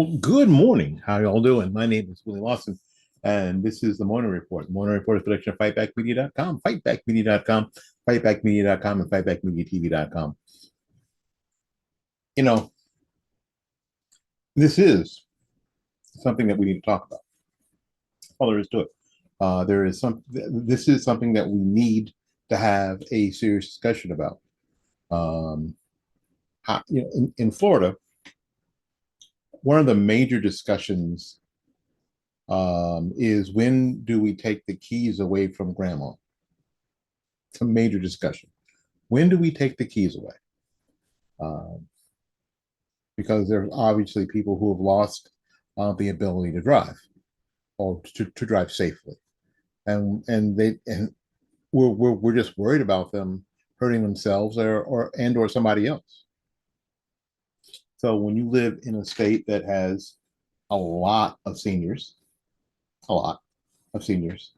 Well, good morning. How y'all doing? My name is Willie Lawson, and this is the Morning Report. The Morning Report is a production of fightbackmedia.com, fightbackmedia.com, fightbackmedia.com, and fightbackmediatv.com. You know, this is something that we need to talk about. All there is to it. This is something that we need to have a serious discussion about. Um, in Florida, one of the major discussions is when do we take the keys away from grandma? It's a major discussion. When do we take the keys away? Um, because there's obviously people who have lost the ability to drive or to drive safely, and we're just worried about them hurting themselves or somebody else. So when you live in a state that has a lot of seniors, a lot of seniors,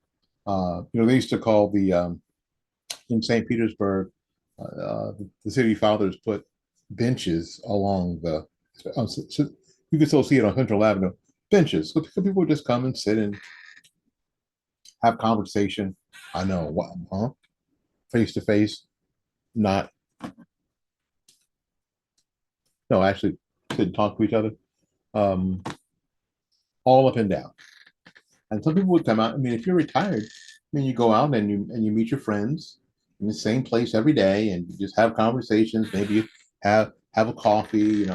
they used to call in St. Petersburg, the city fathers put benches along so you can still see it on Central Avenue. Benches, so people would just come and sit and have conversation. I know what, huh? Face to face, not no, actually didn't talk to each other. Um, all up and down. And some people would come out. I mean, if you're retired, I mean, you go out and you meet your friends in the same place every day, and you just have conversations. Maybe you have a coffee,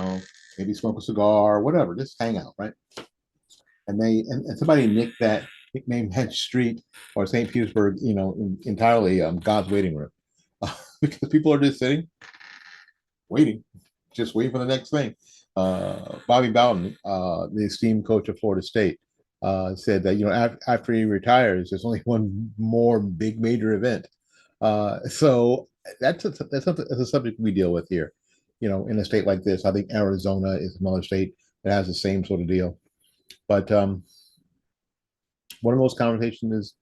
maybe smoke a cigar, whatever. Just hang out, right? And somebody nicknamed that street or St. Petersburg, entirely God's waiting room, because people are just sitting, waiting, just waiting for the next thing. Bobby Bowden, the esteemed coach of Florida State, said that after he retires, there's only one more big major event. So that's a subject we deal with here. In a state like this, I think Arizona is another state that has the same sort of deal. But one of those conversations is,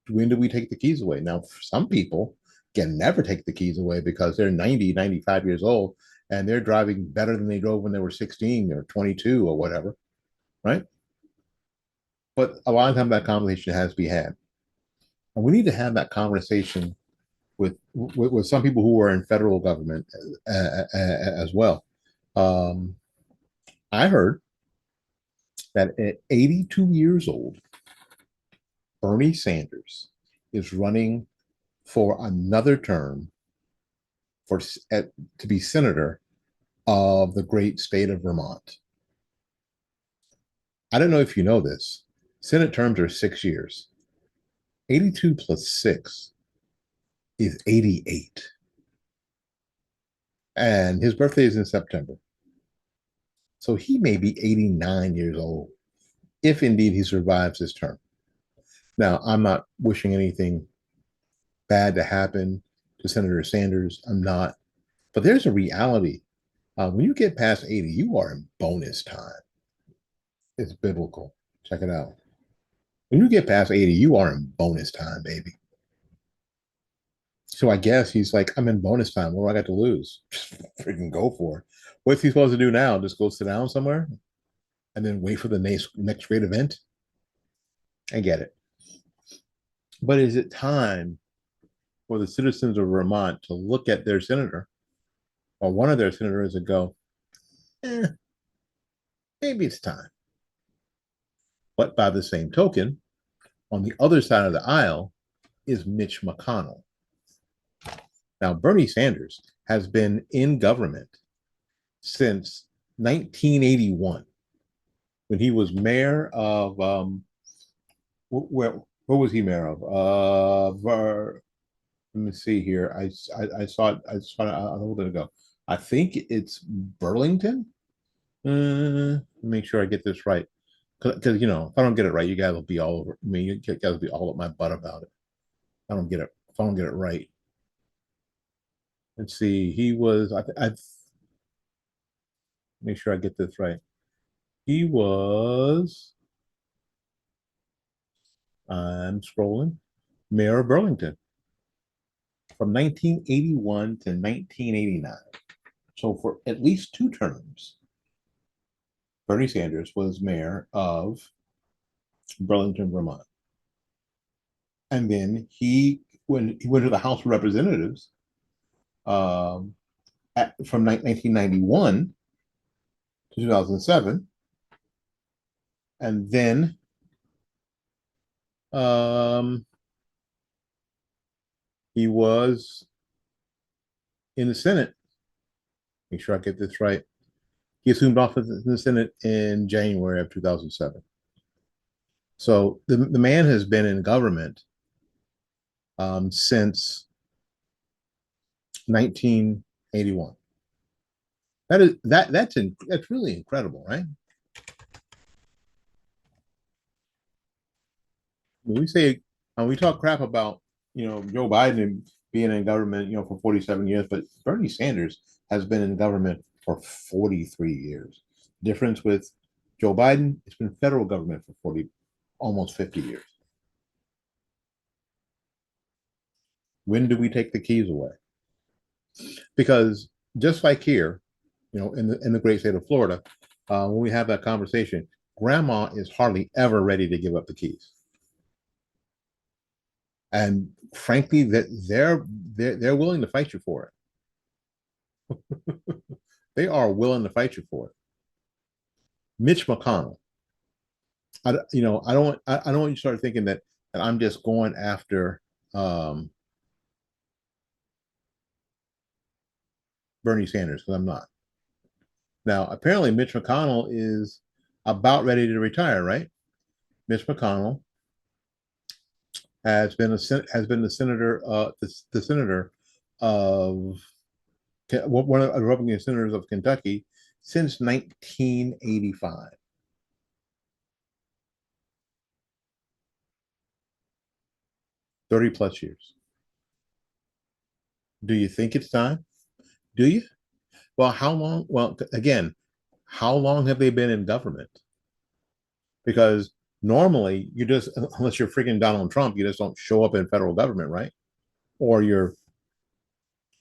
when do we take the keys away? Now, for some people can never take the keys away because they're 90, 95 years old and they're driving better than they drove when they were 16 or 22 or whatever, right? But a lot of time that conversation has to be had. And we need to have that conversation with some people who are in federal government as well. Um, I heard that at 82 years old, Bernie Sanders is running for another term to be senator of the great state of Vermont. I don't know if you know this. Senate terms are 6 years. 82 plus 6 is 88. And his birthday is in September. So he may be 89 years old if indeed he survives his term. Now, I'm not wishing anything bad to happen to Senator Sanders. I'm not. But there's a reality. When you get past 80, you are in bonus time. It's biblical. Check it out. When you get past 80, you are in bonus time, baby. So I guess he's like, I'm in bonus time. What do I got to lose? Just freaking go for it. What's he supposed to do now? Just go sit down somewhere and then wait for the next great event? I get it. But is it time for the citizens of Vermont to look at their senator or one of their senators and go, eh, maybe it's time? But by the same token, on the other side of the aisle is Mitch McConnell. Now, Bernie Sanders has been in government since 1981 when he was mayor of where was he mayor of? Let me see here. I saw it. I saw it a little bit ago. I think it's Burlington. Make sure I get this right, because if I don't get it right, you guys will be all over me. You guys will be all up my butt about it. I don't get it. If I don't get it right, let's see. He was. I make sure I get this right. He was. I'm scrolling. Mayor of Burlington from 1981 to 1989. So for at least two terms, Bernie Sanders was mayor of Burlington, Vermont. And then when he went to the House of Representatives um, from 1991 to 2007, and then um, he was in the Senate. Make sure I get this right. He assumed office in the Senate in January of 2007. So the man has been in government since 1981. That's really incredible, right? When we say when we talk crap about Joe Biden being in government for 47 years, but Bernie Sanders has been in government for 43 years. Difference with Joe Biden, it's been federal government for almost 50 years. When do we take the keys away? Because just like here, in the great state of Florida, when we have that conversation, grandma is hardly ever ready to give up the keys. And frankly, that they're willing to fight you for it. They are willing to fight you for it. Mitch McConnell. I don't want you to start thinking that I'm just going after um, Bernie Sanders, because I'm not. Now, apparently, Mitch McConnell is about ready to retire, right? Mitch McConnell has been the senator the senator of one of the Republican senators of Kentucky since 1985. 30 plus years. Do you think it's time? Do you? Well, how long? Well, again, how long have they been in government? Because normally you just, unless you're freaking Donald Trump, you just don't show up in federal government, right? Or you're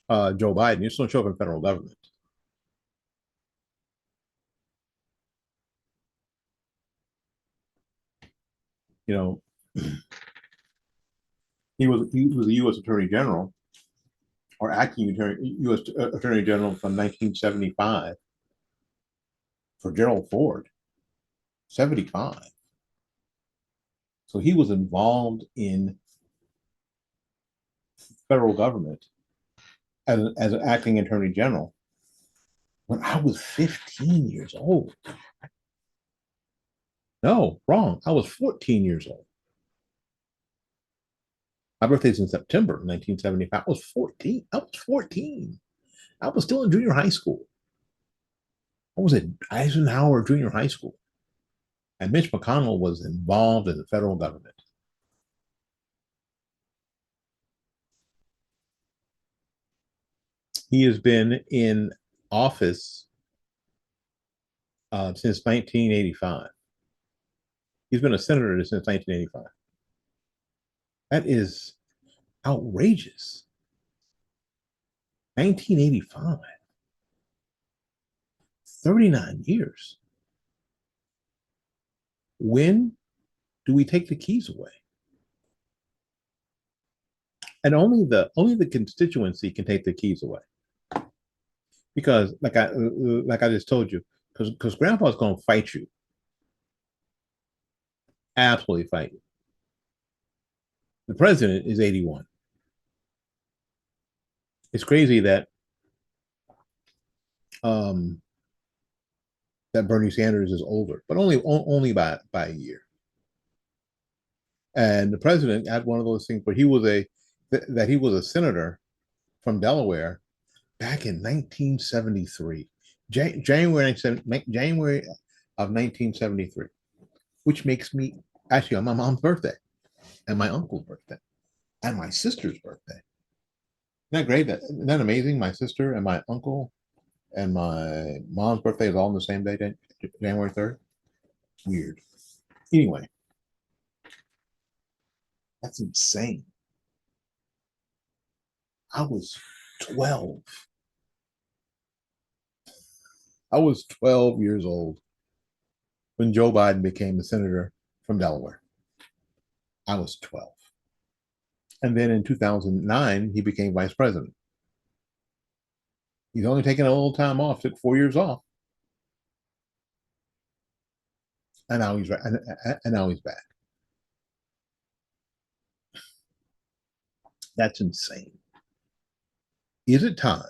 Joe Biden, you just don't show up in federal government. You know, he was a U.S. Attorney General or acting U.S. Attorney General from 1975 for Gerald Ford, 75. So he was involved in federal government as an acting Attorney General when I was 15 years old. No, wrong. I was 14 years old. My birthday's in September 1975. I was 14. I was 14. I was still in junior high school. I was at Eisenhower Junior High School. And Mitch McConnell was involved in the federal government. He has been in office since 1985. He's been a senator since 1985. That is outrageous. 1985, 39 years. When do we take the keys away? And only the constituency can take the keys away. Because like I just told you, because grandpa's gonna fight you. Absolutely fight you. The president is 81. It's crazy um that Bernie Sanders is older, but only by a year. And the president had one of those things where he was a senator from Delaware back in 1973, January of 1973, which makes me actually on my mom's birthday and my uncle's birthday and my sister's birthday. Isn't that great? Isn't that amazing? My sister and my uncle and my mom's birthday is all on the same day, January 3rd. Weird. Anyway, that's insane. I was 12. I was 12 years old. when Joe Biden became a senator from Delaware. I was 12. And then in 2009, he became vice president. He's only taken a little time off, took 4 years off, and now he's and now he's back. That's insane. Is it time?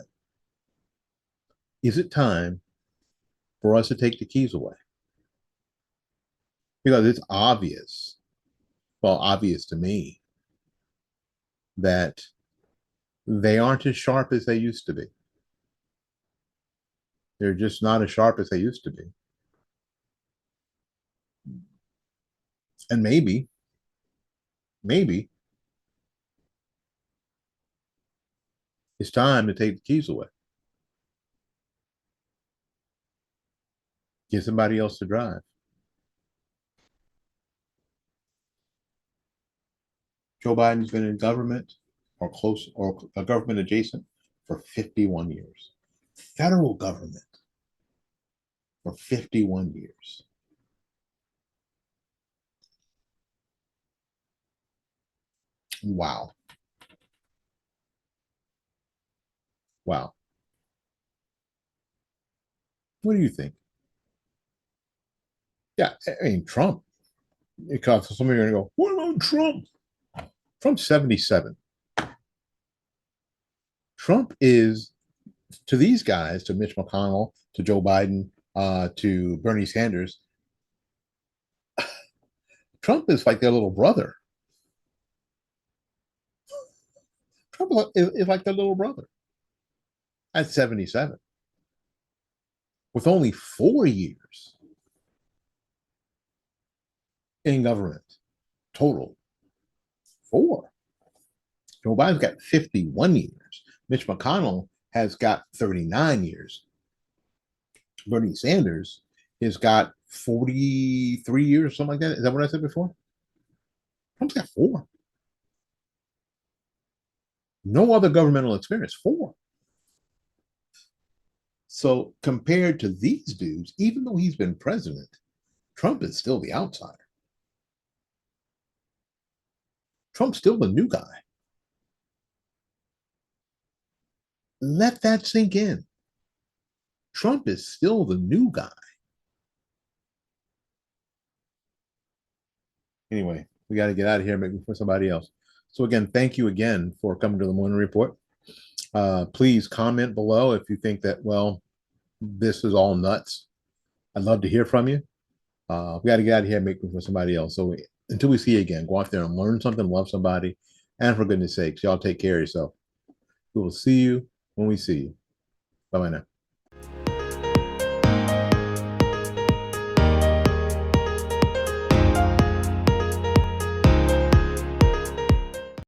Is it time for us to take the keys away? Because it's obvious, well, obvious to me, that they aren't as sharp as they used to be. They're just not as sharp as they used to be. And maybe it's time to take the keys away. Get somebody else to drive. Joe Biden's been in government or close or a government adjacent for 51 years. Federal government for 51 years. Wow. Wow. What do you think? Yeah, I mean, Trump. Because some of you are going to go, what about Trump? Trump's 77. Trump is, to these guys, to Mitch McConnell, to Joe Biden, to Bernie Sanders, Trump is like their little brother. Trump is like their little brother at 77 with only 4 years in government total. 4. Joe Biden's got 51 years. Mitch McConnell has got 39 years. Bernie Sanders has got 43 years, something like that. Is that what I said before? Trump's got 4. No other governmental experience. 4. So compared to these dudes, even though he's been president, Trump is still the outsider. Trump's still the new guy. Let that sink in. Trump is still the new guy. Anyway, we got to get out of here, maybe for somebody else. So again, thank you again for coming to the Morning Report. Please comment below if you think that, well, this is all nuts. I'd love to hear from you. We got to get out of here and make room for somebody else. So until we see you again, go out there and learn something, love somebody, and for goodness sakes, y'all take care of yourself. We will see you when we see you. Bye-bye now.